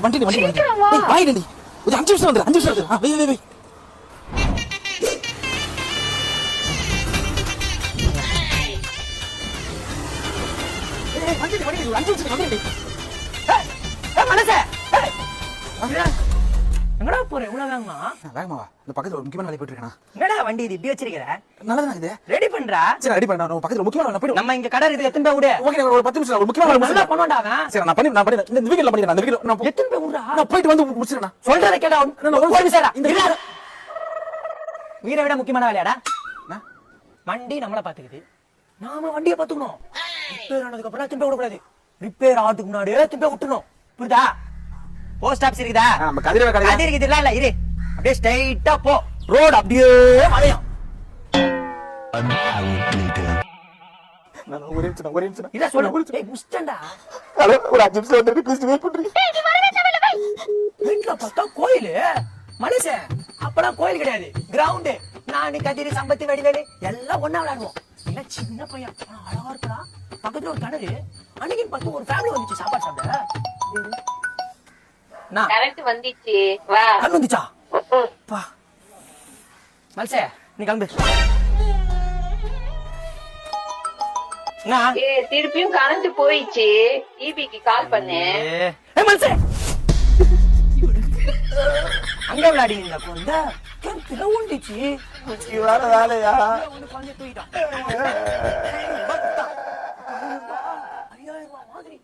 வண்டி சீக்கிரம் வா. வாயிடண்டி ஒரு 5 நிமிஷம் வந்துரு 5 நிமிஷம் வந்துரு வை வண்டி 5 நிமிஷம் வந்துரு மனசே எங்கடா போற இவ்வளவு வேகமா? வேகமா வா இந்த பக்கத்துல ஒரு முக்கியமான வேலை போயிட்டு இருக்கேன் என்னடா வண்டி இது இப்படி வச்சிருக்கிற? நல்லதா இது ரெடி பண்றா. சரி ரெடி பண்ணு நான் பக்கத்துல முக்கியமான வேலை போய்டு நம்ம இங்க கடை இருக்குது எத்தனை பேர் விடு? ஓகே ஒரு 10 நிமிஷம் ஒரு முக்கியமான வேலை நல்லா பண்ணுவான்டா அவன். சரி நான் பண்ணி இந்த வீக்கெண்ட்ல பண்ணிடுறேன் அந்த வீக்கெண்ட் நான் எத்தனை பேர் விடுறா? நான் போயிட்டு வந்து முடிச்சிரேன் சொல்றத கேடா. ஒரு நிமிஷம்டா. இந்த வீரை விட முக்கியமான வேலையாடா? என்ன வண்டி நம்மள பாத்துக்குது, நாம வண்டியை பாத்துக்கணும். ரிப்பேர் ஆனதுக்கு அப்புறம் திரும்ப விடக்கூடாது. ரிப்பேர் ஆகிறதுக்கு முன்னாடியே திரும்ப விட்டுணும். புரியுதா? போஸ்ட் ஆபீஸ் இருக்குதா? நம்ம கதிரவே கடை அது இருக்குது இல்ல இரு. அப்படியே ஸ்ட்ரைட்டா போ. ரோட் அப்படியே வளையும். நான் ஒரே நிமிஷம் இத சொல்லு. ஏய் முஸ்டண்டா. ஹலோ ஒரு 5 நிமிஷம் வந்து ரிக்வெஸ்ட் வெயிட் பண்றீங்க. வீட்ல பார்த்தா கோயில். மனுஷே அப்பலாம் கோயில் கிடையாது, கிரவுண்ட். நானு கதிரி சம்பத்தி வடிவேலு எல்லாம் ஒண்ணா விளையாடுவோம். இல்ல சின்ன பையன் அழகா இருக்கா. பக்கத்துல ஒரு கிணறு. அன்னைக்கு பார்த்து ஒரு ஃபேமிலி வந்துச்சு சாப்பாடு சாப்பிட. நான் கரெக்ட் வந்துச்சு. வா கண் வந்துச்சா? பா மல்சே நீ கிளம்பு. நான் திருப்பியும் கரண்ட் போயிடுச்சு. ஈபிக்கு கால் பண்ணேன். ஏ மல்சே அங்க விளையாடிங்க கொண்ட கிணத்துல ஊண்டிச்சு. வேற வேலையா வந்து குழந்தை தூக்கிட்டான். 5000 ரூபாய் மாதிரி